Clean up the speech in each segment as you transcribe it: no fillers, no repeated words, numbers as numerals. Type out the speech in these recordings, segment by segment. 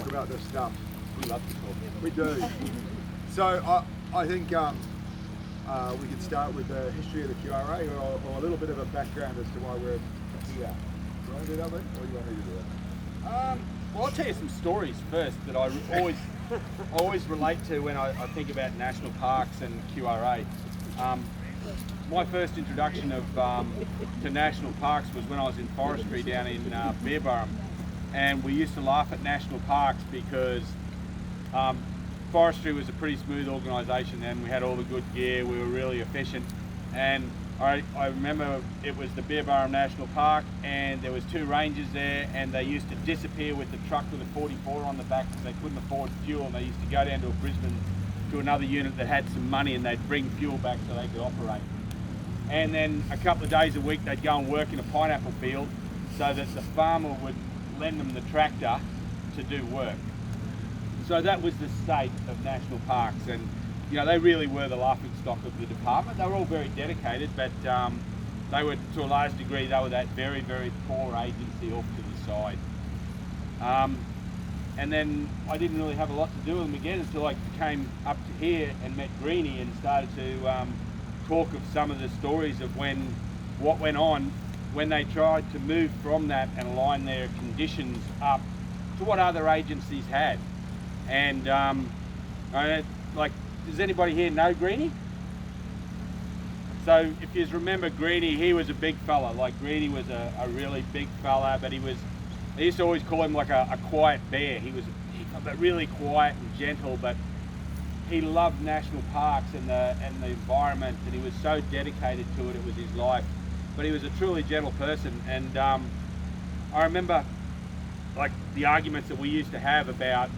talk about this stuff. We love to talk. We do. So I think we could start with the history of the QRA or a little bit of a background as to why we're here. Do you want to do that, Lee? Or do you want me to do that? Well, I'll tell you some stories first that I always relate to when I think about national parks and QRA. My first introduction to national parks was when I was in forestry down in Beerburrum, and we used to laugh at national parks because forestry was a pretty smooth organisation and we had all the good gear, we were really efficient, and I remember it was the Beerburrum National Park and there was 2 rangers there and they used to disappear with the truck with a 44 on the back because they couldn't afford fuel, and they used to go down to Brisbane to another unit that had some money and they'd bring fuel back so they could operate. And then a couple of days a week they'd go and work in a pineapple field so that the farmer would lend them the tractor to do work. So that was the state of national parks, and you know, they really were the laughing stock of the department. They were all very dedicated, but they were, to a large degree, they were that very, very poor agency off to the side. And then I didn't really have a lot to do with them again until I came up to here and met Greenie and started to talk of some of the stories of what went on when they tried to move from that and align their conditions up to what other agencies had. And does anybody here know Greenie? So if you remember Greenie, he was a big fella. Like Greenie was a really big fella, but they used to always call him like a quiet bear. He was really quiet and gentle, but he loved national parks and the environment, and he was so dedicated to it. It was his life. But he was a truly gentle person, and I remember like the arguments that we used to have about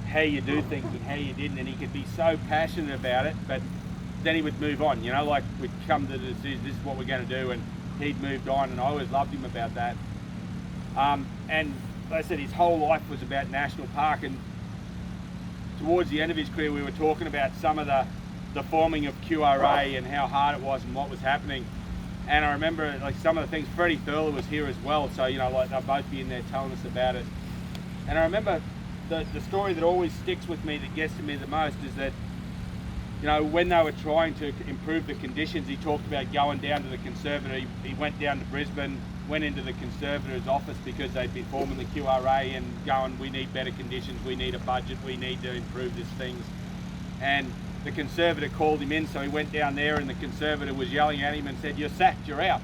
how you do things and how you didn't, and he could be so passionate about it, but then he would move on, you know, like we'd come to the decision, this is what we're going to do, and he'd moved on, and I always loved him about that. And like I said, his whole life was about national park, and towards the end of his career we were talking about some of the forming of QRA and how hard it was and what was happening. And I remember like some of the things, Freddie Thurler was here as well, so you know, like they'll both be in there telling us about it. And I remember the story that always sticks with me, that gets to me the most, is that, you know, when they were trying to improve the conditions, he talked about going down to the Conservator. He went down to Brisbane, went into the Conservator's office because they'd been forming the QRA and going, we need better conditions, we need a budget, we need to improve these things. And the Conservator called him in, so he went down there and the Conservator was yelling at him and said, you're sacked, you're out.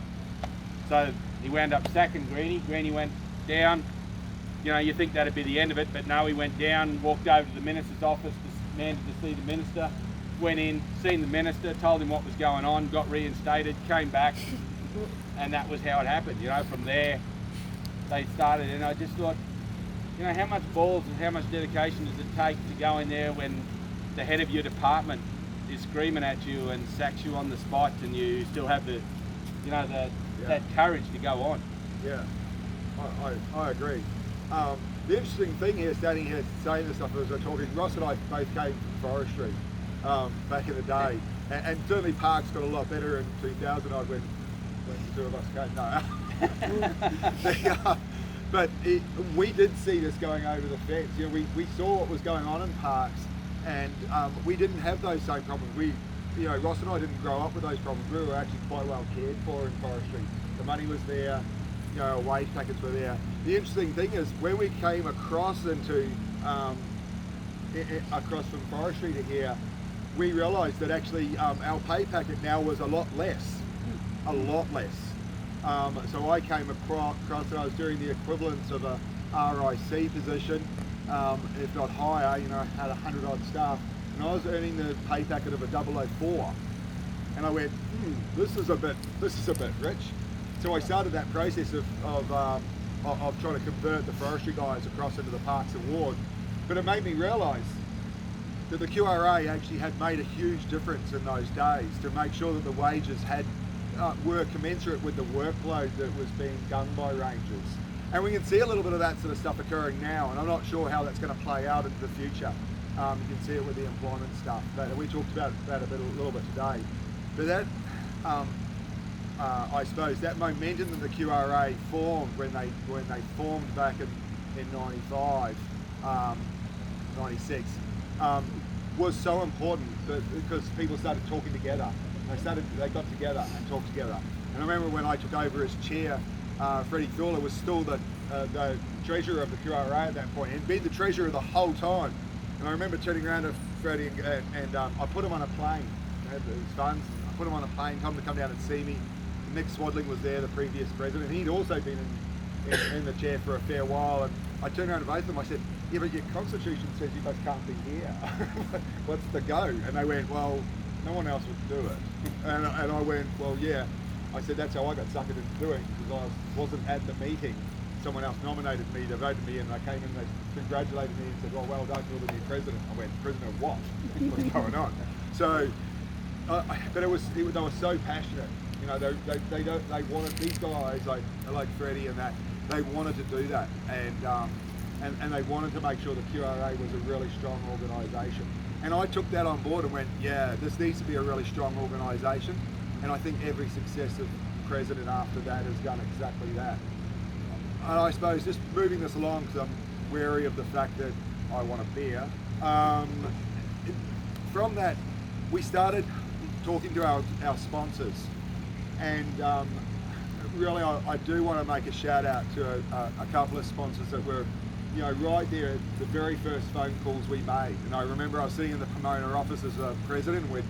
So he wound up sacking Greenie. Greenie went down. You know, you think that'd be the end of it, but no, he went down, walked over to the Minister's office, demanded to see the Minister, went in, seen the Minister, told him what was going on, got reinstated, came back, and that was how it happened. You know, from there they started, and I just thought, you know, how much balls and how much dedication does it take to go in there when the head of your department is screaming at you and sacks you on the spot, and you still have the, you know, that courage to go on. Yeah, I agree. The interesting thing here, standing here saying this stuff, as we're talking, Ross and I both came from forestry back in the day, and certainly parks got a lot better in 2000 odd when the two of us came. No. But we did see this going over the fence. You know, we saw what was going on in parks, and we didn't have those same problems. You know, Ross and I didn't grow up with those problems. We were actually quite well cared for in forestry. The money was there. You know, our wage packets were there. The interesting thing is when we came across across from forestry to here, we realised that actually our pay packet now was a lot less. So I came across and I was doing the equivalence of a RIC position, if not higher. You know, I had 100 odd staff, and I was earning the pay packet of a 004. And I went, this is a bit rich. So I started that process of trying to convert the forestry guys across into the parks and ward. But it made me realise that the QRA actually had made a huge difference in those days to make sure that the wages were commensurate with the workload that was being done by rangers. And we can see a little bit of that sort of stuff occurring now, and I'm not sure how that's going to play out into the future. You can see it with the employment stuff. But we talked about that a little bit today. But that, I suppose, that momentum that the QRA formed when they formed back in '95 96, was so important because people started talking together. They got together and talked together. And I remember when I took over as chair, Freddie Thula was still the treasurer of the QRA at that point. He'd been the treasurer the whole time. And I remember turning around to Freddie and I put him on a plane. I had his funds. I put him on a plane, told him to come down and see me. Nick Swadling was there, the previous president. He'd also been in the chair for a fair while. And I turned around to both of them. I said, yeah, but your constitution says you guys can't be here. What's the go? And they went, well, no one else would do it. And I went, well, yeah. I said, that's how I got suckered into doing it, because I wasn't at the meeting. Someone else nominated me, they voted me in, and I came in, they congratulated me and said, well done, you're the new president. I went, president of what? What's going on? So, but they were so passionate. You know, they wanted, these guys like Freddie and that, they wanted to do that, and they wanted to make sure the QRA was a really strong organisation. And I took that on board and went, yeah, this needs to be a really strong organisation. And I think every successive president after that has done exactly that. And I suppose just moving this along, because I'm wary of the fact that I want a beer. From that, we started talking to our sponsors. And really, I do want to make a shout out to a couple of sponsors that were, you know, right there at the very first phone calls we made. And I remember I was sitting in the Pomona office as a president, and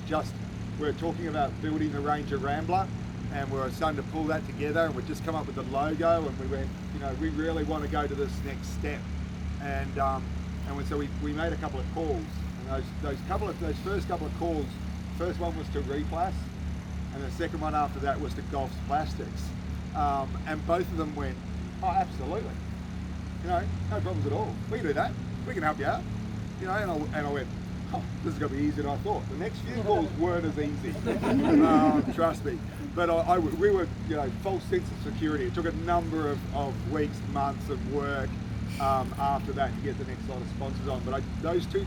we're talking about building the Ranger Rambler, and we were starting to pull that together, and we'd just come up with the logo, and we went, you know, we really want to go to this next step. And so we made a couple of calls, and those first couple of calls, first one was to Replas, and the second one after that was to Golf's Plastics. And both of them went, oh, absolutely. You know, no problems at all. We can do that. We can help you out. You know, and I went, oh, this is going to be easier than I thought. The next few calls weren't as easy, trust me. But we were, you know, false sense of security. It took a number of weeks, months of work after that to get the next lot of sponsors on. But those two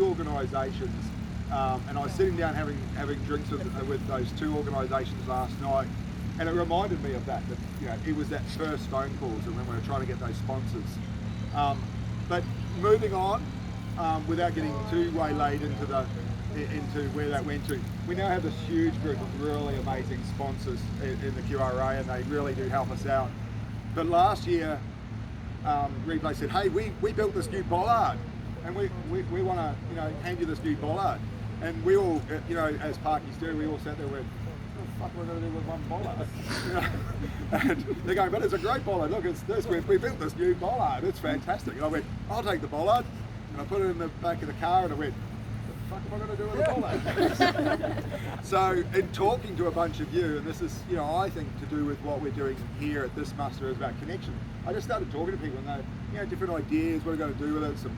organisations, and I was sitting down having drinks with those two organisations last night, and it reminded me of that you know, it was that first phone calls and when we were trying to get those sponsors. But moving on, without getting too waylaid into where that went to, we now have this huge group of really amazing sponsors in the QRA, and they really do help us out. But last year, Replay said, hey, we built this new bollard, and we want to, you know, hand you this new bollard. And we all, you know, as parkies do, we all sat there and went, what the fuck are we going to do with one bollard? You know? And they're going, but it's a great bollard. Look, it's this. We built this new bollard. It's fantastic. And I went, I'll take the bollard. And I put it in the back of the car, and I went, what the fuck am I going to do with a bollard? So in talking to a bunch of you, and this is, you know, I think to do with what we're doing here at this muster is about connection. I just started talking to people, and they, you know, different ideas, what are we going to do with it, some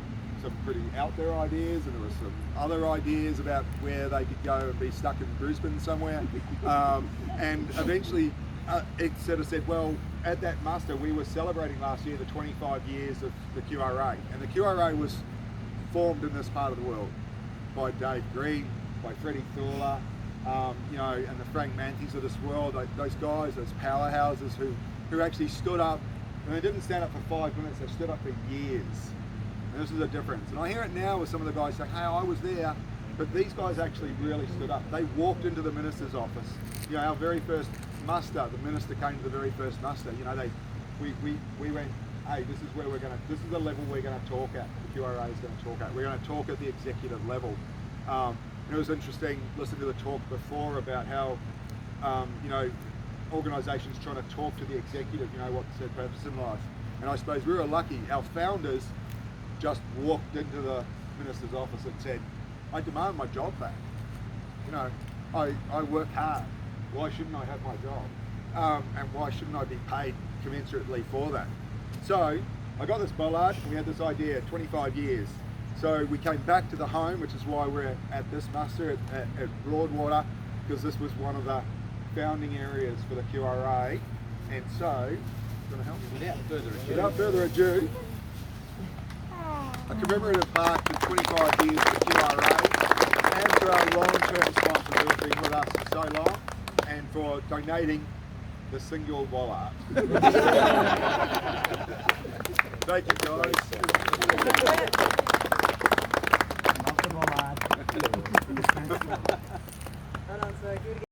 pretty out there ideas, and there were some other ideas about where they could go and be stuck in Brisbane somewhere. And eventually it sort of said, well, at that muster we were celebrating last year the 25 years of the QRA, and the QRA was formed in this part of the world by Dave Green, by Freddie Thula, you know, and the Frank Manthys of this world, those guys, those powerhouses who actually stood up, and they didn't stand up for 5 minutes, they stood up for years. And this is a difference. And I hear it now with some of the guys saying, hey, I was there, but these guys actually really stood up. They walked into the minister's office. You know, our very first muster, the minister came to the very first muster. You know, we went, hey, this is the level we're going to talk at, the QRA is going to talk at. We're going to talk at the executive level. And it was interesting listening to the talk before about how, you know, organisations trying to talk to the executive, you know, what's their purpose in life. And I suppose we were lucky. Our founders just walked into the minister's office and said, I demand my job back. You know, I work hard. Why shouldn't I have my job? And why shouldn't I be paid commensurately for that? So I got this bollard, and we had this idea, 25 years. So we came back to the home, which is why we're at this muster at Broadwater, because this was one of the founding areas for the QRA. And so, going to help me? Without further ado, a commemorative plaque for 25 years for QRA, and for our long-term sponsors who have been with us for so long, and for donating the single bollard. Thank you, guys. Hold on, so do it again.